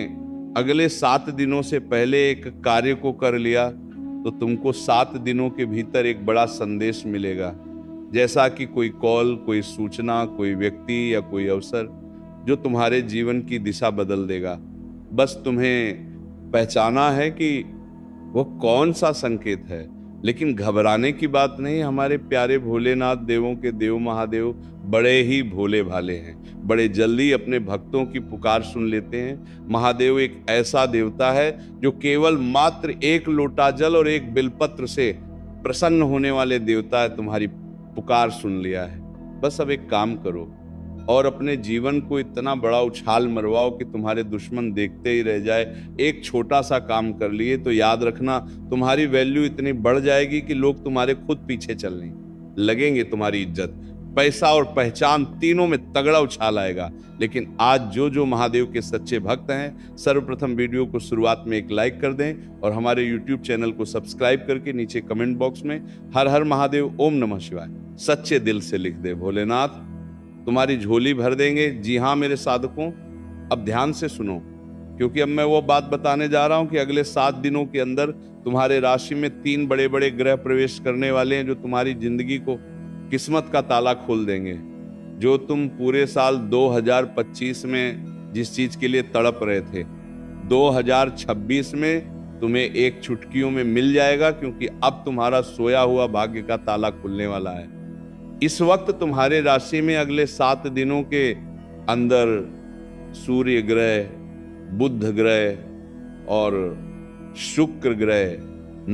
अगले 7 दिनों से पहले एक कार्य को कर लिया तो तुमको 7 दिनों के भीतर एक बड़ा संदेश मिलेगा, जैसा कि कोई कॉल, कोई सूचना, कोई व्यक्ति या कोई अवसर जो तुम्हारे जीवन की दिशा बदल देगा। बस तुम्हें पहचाना है कि वो कौन सा संकेत है। लेकिन घबराने की बात नहीं, हमारे प्यारे भोलेनाथ, देवों के देव महादेव बड़े ही भोले भाले हैं, बड़े जल्दी अपने भक्तों की पुकार सुन लेते हैं। महादेव एक ऐसा देवता है जो केवल मात्र 1 लोटा जल और 1 बिलपत्र से प्रसन्न होने वाले देवता है। तुम्हारी पुकार सुन लिया है। बस अब एक काम करो और अपने जीवन को इतना बड़ा उछाल मरवाओ कि तुम्हारे दुश्मन देखते ही रह जाए। एक छोटा सा काम कर लिए तो याद रखना तुम्हारी वैल्यू इतनी बढ़ जाएगी कि लोग तुम्हारे खुद पीछे चलने लगेंगे। तुम्हारी इज्जत, पैसा और पहचान तीनों में तगड़ा उछाल आएगा। लेकिन आज जो जो महादेव के सच्चे भक्त हैं, सर्वप्रथम वीडियो को शुरुआत में एक लाइक कर दें और हमारे YouTube चैनल को सब्सक्राइब करके नीचे कमेंट बॉक्स में हर हर महादेव, ओम नमः शिवाय सच्चे दिल से लिख दे। भोलेनाथ तुम्हारी झोली भर देंगे। जी हाँ मेरे साधकों, अब ध्यान से सुनो, क्योंकि अब मैं वो बात बताने जा रहा हूं कि अगले 7 दिनों के अंदर तुम्हारे राशि में 3 बड़े बड़े ग्रह प्रवेश करने वाले हैं जो तुम्हारी जिंदगी को किस्मत का ताला खोल देंगे। जो तुम पूरे साल 2025 में जिस चीज के लिए तड़प रहे थे, 2026 में तुम्हें एक चुटकियों में मिल जाएगा, क्योंकि अब तुम्हारा सोया हुआ भाग्य का ताला खुलने वाला है। इस वक्त तुम्हारे राशि में अगले 7 दिनों के अंदर सूर्य ग्रह, बुध ग्रह और शुक्र ग्रह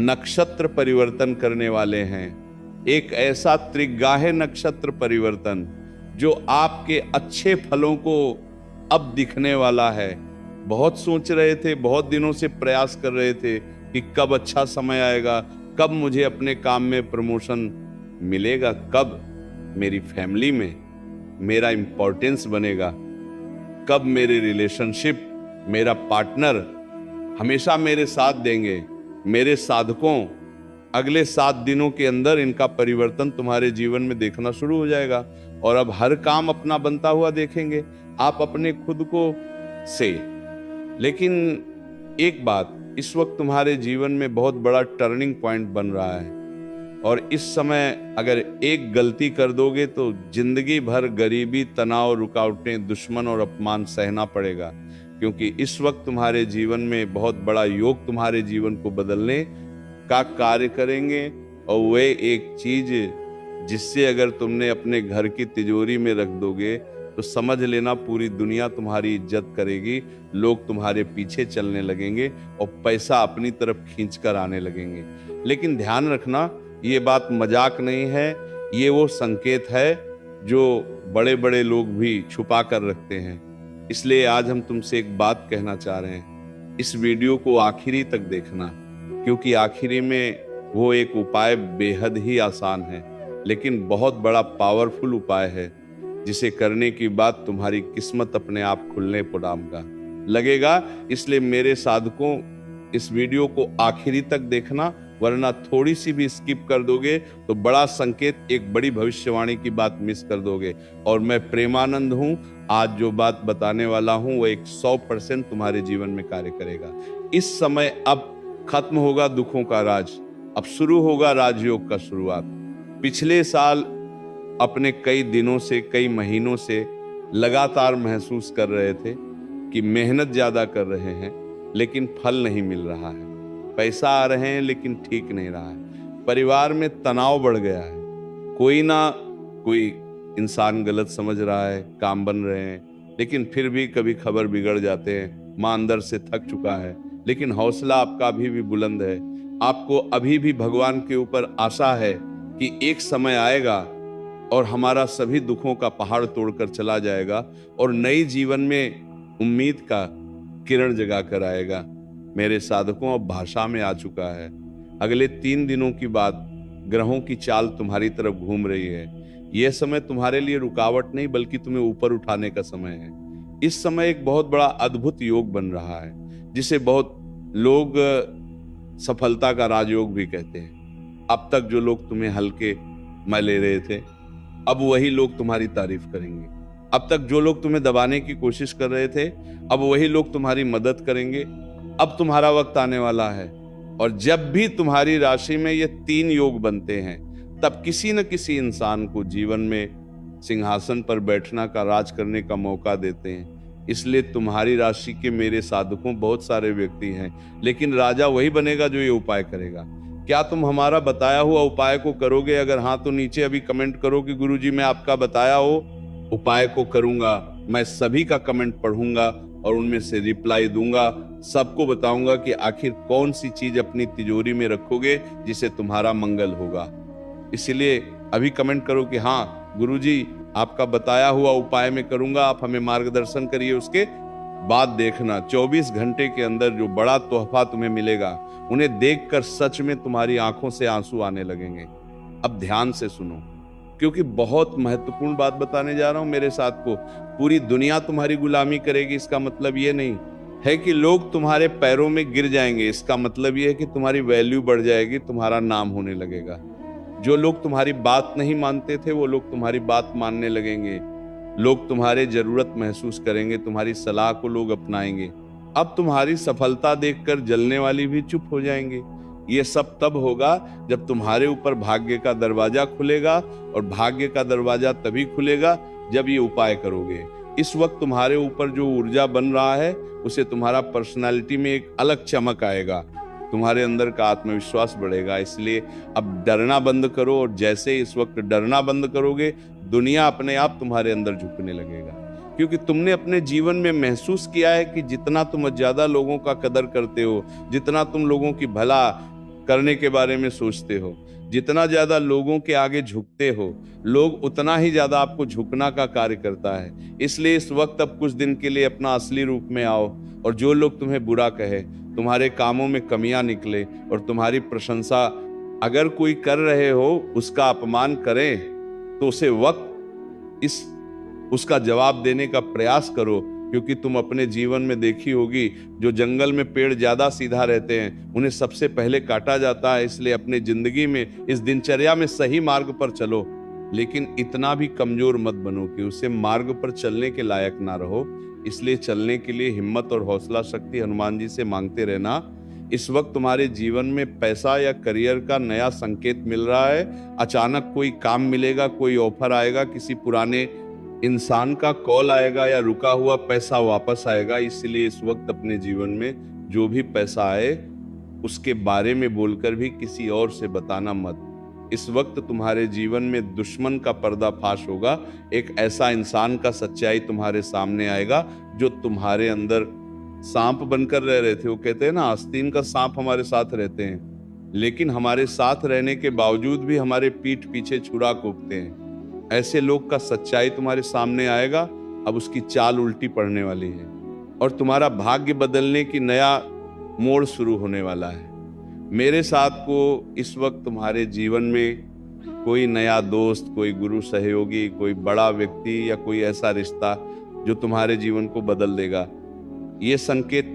नक्षत्र परिवर्तन करने वाले हैं। एक ऐसा त्रिगाहे नक्षत्र परिवर्तन जो आपके अच्छे फलों को अब दिखने वाला है। बहुत सोच रहे थे, बहुत दिनों से प्रयास कर रहे थे कि कब अच्छा समय आएगा, कब मुझे अपने काम में प्रमोशन मिलेगा, कब मेरी फैमिली में मेरा इंपॉर्टेंस बनेगा, कब मेरे रिलेशनशिप, मेरा पार्टनर हमेशा मेरे साथ देंगे। मेरे साधकों, अगले 7 दिनों के अंदर इनका परिवर्तन तुम्हारे जीवन में देखना शुरू हो जाएगा और अब हर काम अपना बनता हुआ देखेंगे आप अपने खुद को से। लेकिन एक बात, इस वक्त तुम्हारे जीवन में बहुत बड़ा टर्निंग पॉइंट बन रहा है और इस समय अगर एक गलती कर दोगे तो जिंदगी भर गरीबी, तनाव, रुकावटें, दुश्मन और अपमान सहना पड़ेगा। क्योंकि इस वक्त तुम्हारे जीवन में बहुत बड़ा योग तुम्हारे जीवन को बदलने का कार्य करेंगे और वे एक चीज जिससे अगर तुमने अपने घर की तिजोरी में रख दोगे तो समझ लेना पूरी दुनिया तुम्हारी इज्जत करेगी, लोग तुम्हारे पीछे चलने लगेंगे और पैसा अपनी तरफ खींच कर आने लगेंगे। लेकिन ध्यान रखना, ये बात मजाक नहीं है, ये वो संकेत है जो बड़े बड़े लोग भी छुपा कर रखते हैं। इसलिए आज हम तुमसे एक बात कहना चाह रहे हैं, इस वीडियो को आखिरी तक देखना, क्योंकि आखिरी में वो एक उपाय बेहद ही आसान है लेकिन बहुत बड़ा पावरफुल उपाय है, जिसे करने की बाद तुम्हारी किस्मत अपने आप खुलने पुडामगा लगेगा। इसलिए मेरे साधकों, इस वीडियो को आखिरी तक देखना, वरना थोड़ी सी भी स्किप कर दोगे तो बड़ा संकेत, एक बड़ी भविष्यवाणी की बात मिस कर दोगे। और मैं प्रेमानंद हूं, आज जो बात बताने वाला हूं वो 100% तुम्हारे जीवन में कार्य करेगा। इस समय अब खत्म होगा दुखों का राज, अब शुरू होगा राजयोग का शुरुआत। पिछले साल अपने कई दिनों से, कई महीनों से लगातार महसूस कर रहे थे कि मेहनत ज्यादा कर रहे हैं लेकिन फल नहीं मिल रहा है, पैसा आ रहे हैं लेकिन ठीक नहीं रहा है, परिवार में तनाव बढ़ गया है, कोई ना कोई इंसान गलत समझ रहा है, काम बन रहे हैं, लेकिन फिर भी कभी खबर बिगड़ जाते हैं। माँ अंदर से थक चुका है, लेकिन हौसला आपका अभी भी बुलंद है। आपको अभी भी भगवान के ऊपर आशा है कि एक समय आएगा और हमारा सभी दुखों का पहाड़ तोड़कर चला जाएगा और नई जीवन में उम्मीद का किरण जगा कर आएगा। मेरे साधकों, अब भाषा में आ चुका है। अगले 3 दिनों की बात, ग्रहों की चाल तुम्हारी तरफ घूम रही है। यह समय तुम्हारे लिए रुकावट नहीं बल्कि तुम्हें ऊपर उठाने का समय है। इस समय एक बहुत बड़ा अद्भुत योग बन रहा है, जिसे बहुत लोग सफलता का राजयोग भी कहते हैं। अब तक जो लोग तुम्हें हल्के में ले रहे थे, अब वही लोग तुम्हारी तारीफ करेंगे। अब तक जो लोग तुम्हें दबाने की कोशिश कर रहे थे, अब वही लोग तुम्हारी मदद करेंगे। अब तुम्हारा वक्त आने वाला है। और जब भी तुम्हारी राशि में ये 3 योग बनते हैं, तब किसी न किसी इंसान को जीवन में सिंहासन पर बैठना का, राज करने का मौका देते हैं। इसलिए तुम्हारी राशि के मेरे साधकों बहुत सारे व्यक्ति हैं, लेकिन राजा वही बनेगा जो ये उपाय करेगा। क्या तुम हमारा बताया हुआ उपाय को करोगे? अगर हाँ तो नीचे अभी कमेंट करो कि गुरुजी मैं आपका बताया हो उपाय को करूंगा। मैं सभी का कमेंट पढ़ूंगा और उनमें से रिप्लाई दूंगा। सबको बताऊंगा कि आखिर कौन सी चीज अपनी तिजोरी में रखोगे जिससे तुम्हारा मंगल होगा। इसलिए अभी कमेंट करो कि हाँ गुरुजी आपका बताया हुआ उपाय में करूंगा, आप हमें मार्गदर्शन करिए। उसके बाद देखना 24 घंटे के अंदर जो बड़ा तोहफा तुम्हें मिलेगा, उन्हें देखकर सच में तुम्हारी आंखों से आंसू आने लगेंगे। अब ध्यान से सुनो, क्योंकि बहुत महत्वपूर्ण बात बताने जा रहा हूं। मेरे साथ को पूरी दुनिया तुम्हारी गुलामी करेगी, इसका मतलब ये नहीं है कि लोग तुम्हारे पैरों में गिर जाएंगे। इसका मतलब ये है कि तुम्हारी वैल्यू बढ़ जाएगी, तुम्हारा नाम होने लगेगा। जो लोग तुम्हारी बात नहीं मानते थे, वो लोग तुम्हारी बात मानने लगेंगे। लोग तुम्हारे जरूरत महसूस करेंगे, तुम्हारी सलाह को लोग अपनाएंगे। अब तुम्हारी सफलता देखकर जलने वाली भी चुप हो जाएंगे। ये सब तब होगा जब तुम्हारे ऊपर भाग्य का दरवाजा खुलेगा, और भाग्य का दरवाजा तभी खुलेगा जब ये उपाय करोगे। इस वक्त तुम्हारे ऊपर जो ऊर्जा बन रहा है, उसे तुम्हारा पर्सनालिटी में एक अलग चमक आएगा, तुम्हारे अंदर का आत्मविश्वास बढ़ेगा। इसलिए अब डरना बंद करो, और जैसे इस वक्त डरना बंद करोगे, दुनिया अपने आप तुम्हारे अंदर झुकने लगेगा। क्योंकि तुमने अपने जीवन में महसूस किया है कि जितना तुम ज्यादा लोगों का कदर करते हो, जितना तुम लोगों की भला करने के बारे में सोचते हो, जितना ज्यादा लोगों के आगे झुकते हो, लोग उतना ही ज्यादा आपको झुकना का कार्य करता है। इसलिए इस वक्त अब कुछ दिन के लिए अपना असली रूप में आओ, और जो लोग तुम्हें बुरा कहे, तुम्हारे कामों में कमियां निकले और तुम्हारी प्रशंसा अगर कोई कर रहे हो, उसका अपमान करें, तो उसे वक्त उसका जवाब देने का प्रयास करो। क्योंकि तुम अपने जीवन में देखी होगी, जो जंगल में पेड़ ज्यादा सीधा रहते हैं, उन्हें सबसे पहले काटा जाता है। इसलिए अपने जिंदगी में, इस दिनचर्या में सही मार्ग पर चलो, लेकिन इतना भी कमजोर मत बनो कि उसे मार्ग पर चलने के लायक ना रहो। इसलिए चलने के लिए हिम्मत और हौसला शक्ति हनुमान जी से मांगते रहना। इस वक्त तुम्हारे जीवन में पैसा या करियर का नया संकेत मिल रहा है। अचानक कोई काम मिलेगा, कोई ऑफर आएगा, किसी पुराने इंसान का कॉल आएगा, या रुका हुआ पैसा वापस आएगा। इसलिए इस वक्त अपने जीवन में जो भी पैसा आए, उसके बारे में बोलकर भी किसी और से बताना मत। इस वक्त तुम्हारे जीवन में दुश्मन का पर्दाफाश होगा। एक ऐसा इंसान का सच्चाई तुम्हारे सामने आएगा जो तुम्हारे अंदर सांप बनकर रह रहे थे। वो कहते हैं ना, आस्तीन का सांप हमारे साथ रहते हैं, लेकिन हमारे साथ रहने के बावजूद भी हमारे पीठ पीछे छुरा कोपते हैं। ऐसे लोग का सच्चाई तुम्हारे सामने आएगा। अब उसकी चाल उल्टी पड़ने वाली है, और तुम्हारा भाग्य बदलने की नया मोड़ शुरू होने वाला है। मेरे साथ को इस वक्त तुम्हारे जीवन में कोई नया दोस्त, कोई गुरु सहयोगी, कोई बड़ा व्यक्ति, या कोई ऐसा रिश्ता जो तुम्हारे जीवन को बदल देगा। ये संकेत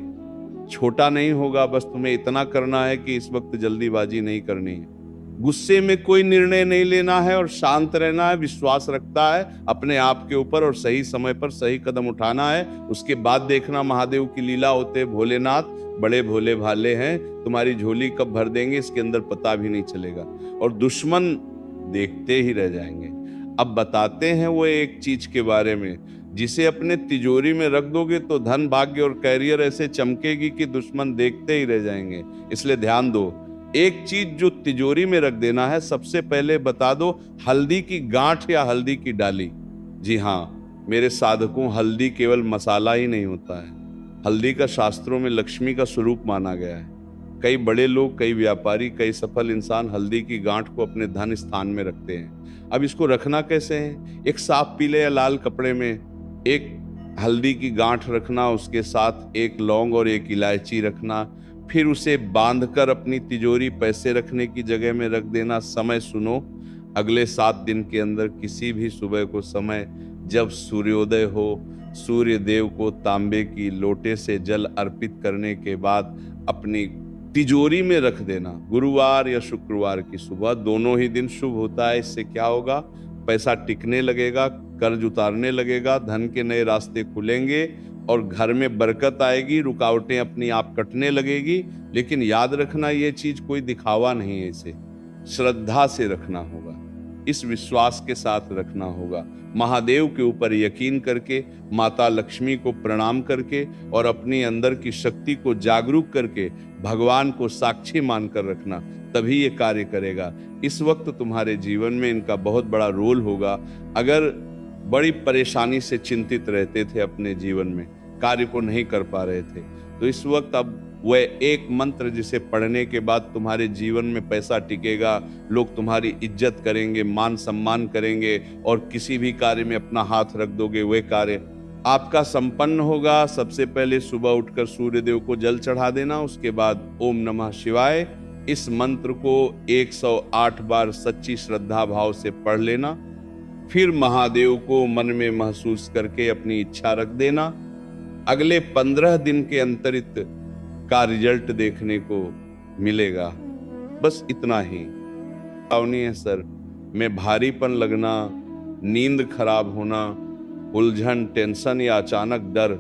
छोटा नहीं होगा। बस तुम्हें इतना करना है कि इस वक्त जल्दीबाजी नहीं करनी है, गुस्से में कोई निर्णय नहीं लेना है, और शांत रहना है। विश्वास रखता है अपने आप के ऊपर, और सही समय पर सही कदम उठाना है। उसके बाद देखना महादेव की लीला होते। भोलेनाथ बड़े भोले भाले हैं, तुम्हारी झोली कब भर देंगे इसके अंदर पता भी नहीं चलेगा, और दुश्मन देखते ही रह जाएंगे। अब बताते हैं वो एक चीज के बारे में, जिसे अपने तिजोरी में रख दोगे तो धन, भाग्य और कैरियर ऐसे चमकेगी कि दुश्मन देखते ही रह जाएंगे। इसलिए ध्यान दो, एक चीज जो तिजोरी में रख देना है, सबसे पहले बता दो, हल्दी की गांठ या हल्दी की डाली। जी हाँ मेरे साधकों, हल्दी केवल मसाला ही नहीं होता है। हल्दी का शास्त्रों में लक्ष्मी का स्वरूप माना गया है। कई बड़े लोग, कई व्यापारी, कई सफल इंसान हल्दी की गांठ को अपने धन स्थान में रखते हैं। अब इसको रखना कैसे है? एक साफ पीले या लाल कपड़े में एक हल्दी की गांठ रखना, उसके साथ एक लौंग और एक इलायची रखना, फिर उसे बांधकर अपनी तिजोरी पैसे रखने की जगह में रख देना। समय सुनो, अगले 7 दिन के अंदर किसी भी सुबह को समय जब सूर्योदय हो, सूर्य देव को तांबे की लोटे से जल अर्पित करने के बाद अपनी तिजोरी में रख देना। गुरुवार या शुक्रवार की सुबह, दोनों ही दिन शुभ होता है। इससे क्या होगा? पैसा टिकने लगेगा, कर्ज उतारने लगेगा, धन के नए रास्ते खुलेंगे और घर में बरकत आएगी, रुकावटें अपनी आप कटने लगेगी। लेकिन याद रखना, ये चीज कोई दिखावा नहीं है, इसे श्रद्धा से रखना होगा, इस विश्वास के साथ रखना होगा, महादेव के ऊपर यकीन करके, माता लक्ष्मी को प्रणाम करके और अपनी अंदर की शक्ति को जागरूक करके भगवान को साक्षी मानकर रखना, तभी ये कार्य करेगा। इस वक्त तुम्हारे जीवन में इनका बहुत बड़ा रोल होगा। अगर बड़ी परेशानी से चिंतित रहते थे, अपने जीवन में कार्य को नहीं कर पा रहे थे, तो इस वक्त अब वह एक मंत्र जिसे पढ़ने के बाद तुम्हारे जीवन में पैसा टिकेगा, लोग तुम्हारी इज्जत करेंगे, मान सम्मान करेंगे और किसी भी कार्य में अपना हाथ रख दोगे, वह कार्य आपका संपन्न होगा। सबसे पहले सुबह उठकर सूर्य देव को जल चढ़ा देना, उसके बाद ओम नमः शिवाय इस मंत्र को 108 बार सच्ची श्रद्धा भाव से पढ़ लेना। फिर महादेव को मन में महसूस करके अपनी इच्छा रख देना। अगले 15 दिन के अंतरित का रिजल्ट देखने को मिलेगा। बस इतना ही। है सर में भारीपन लगना, नींद खराब होना, उलझन, टेंशन या अचानक डर,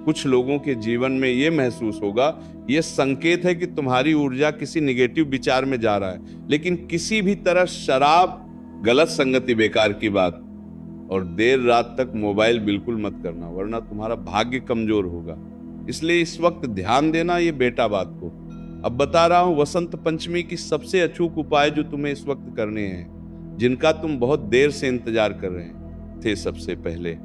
कुछ लोगों के जीवन में ये महसूस होगा, ये संकेत है कि तुम्हारी ऊर्जा किसी निगेटिव विचार में जा रहा है। लेकिन किसी भी तरह शराब, गलत संगति, बेकार की बात और देर रात तक मोबाइल बिल्कुल मत करना, वरना तुम्हारा भाग्य कमजोर होगा। इसलिए इस वक्त ध्यान देना ये बेटा बात को। अब बता रहा हूं वसंत पंचमी की सबसे अचूक उपाय जो तुम्हें इस वक्त करने हैं, जिनका तुम बहुत देर से इंतजार कर रहे थे। सबसे पहले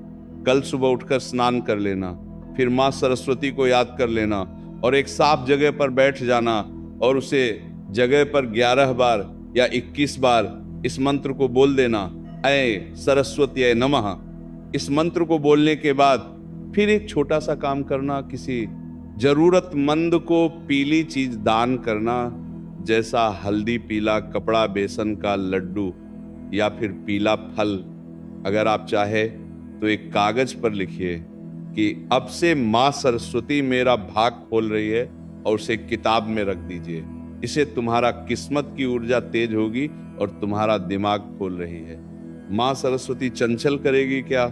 कल सुबह उठकर स्नान कर लेना, फिर माँ सरस्वती को याद कर लेना और एक साफ जगह पर बैठ जाना और उसे जगह पर 11 बार या 21 बार इस मंत्र को बोल देना, ऐ सरस्वती नमः। इस मंत्र को बोलने के बाद फिर एक छोटा सा काम करना, किसी जरूरतमंद को पीली चीज दान करना, जैसा हल्दी, पीला कपड़ा, बेसन का लड्डू या फिर पीला फल। अगर आप चाहे तो एक कागज पर लिखिए कि अब से माँ सरस्वती मेरा भाग खोल रही है और उसे किताब में रख दीजिए। इसे तुम्हारा किस्मत की ऊर्जा तेज होगी और तुम्हारा दिमाग खोल रही है। माँ सरस्वती चंचल करेगी क्या?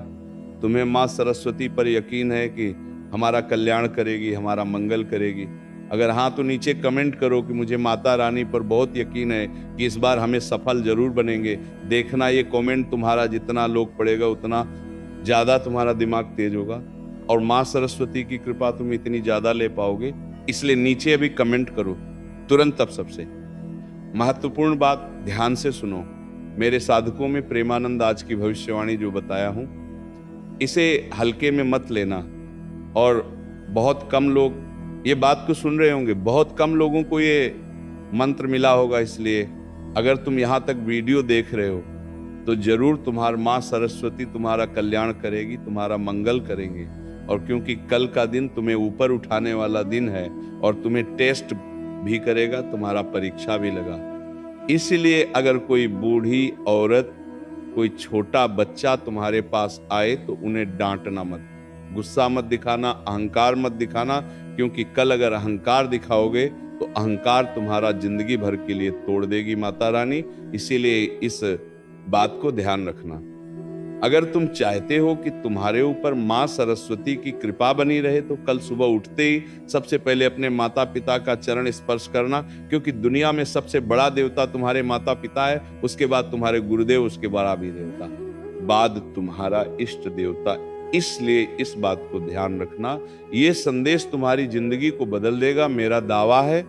तुम्हें माँ सरस्वती पर यकीन है कि हमारा कल्याण करेगी, हमारा मंगल करेगी? अगर हाँ तो नीचे कमेंट करो कि मुझे माता रानी पर बहुत यकीन है कि इस बार हमें सफल जरूर बनेंगे। देखना ये कमेंट तुम्हारा जितना लोग पढ़ेगा उतना ज्यादा तुम्हारा दिमाग तेज होगा और माँ सरस्वती की कृपा तुम इतनी ज्यादा ले पाओगे। इसलिए नीचे अभी कमेंट करो तुरंत। अब सबसे महत्वपूर्ण बात ध्यान से सुनो। मेरे साधकों में प्रेमानंद आज की भविष्यवाणी जो बताया हूं, इसे हल्के में मत लेना। और बहुत कम लोग ये बात को सुन रहे होंगे, बहुत कम लोगों को ये मंत्र मिला होगा। इसलिए अगर तुम यहां तक वीडियो देख रहे हो तो जरूर तुम्हारी माँ सरस्वती तुम्हारा कल्याण करेगी, तुम्हारा मंगल करेंगे। और क्योंकि कल का दिन तुम्हें ऊपर उठाने वाला दिन है और तुम्हें टेस्ट भी करेगा, तुम्हारा परीक्षा भी लगा, इसलिए अगर कोई बूढ़ी औरत, कोई छोटा बच्चा तुम्हारे पास आए तो उन्हें डांटना मत, गुस्सा मत दिखाना, अहंकार मत दिखाना। क्योंकि कल अगर अहंकार दिखाओगे तो अहंकार तुम्हारा जिंदगी भर के लिए तोड़ देगी माता रानी। इसीलिए इस बात को ध्यान रखना। अगर तुम चाहते हो कि तुम्हारे ऊपर माँ सरस्वती की कृपा बनी रहे तो कल सुबह उठते ही सबसे पहले अपने माता पिता का चरण स्पर्श करना। क्योंकि दुनिया में सबसे बड़ा देवता तुम्हारे माता पिता है, उसके बाद तुम्हारे गुरुदेव, उसके बाद भी देवता, बाद तुम्हारा इष्ट देवता। इसलिए इस बात को ध्यान रखना। ये संदेश तुम्हारी जिंदगी को बदल देगा। मेरा दावा है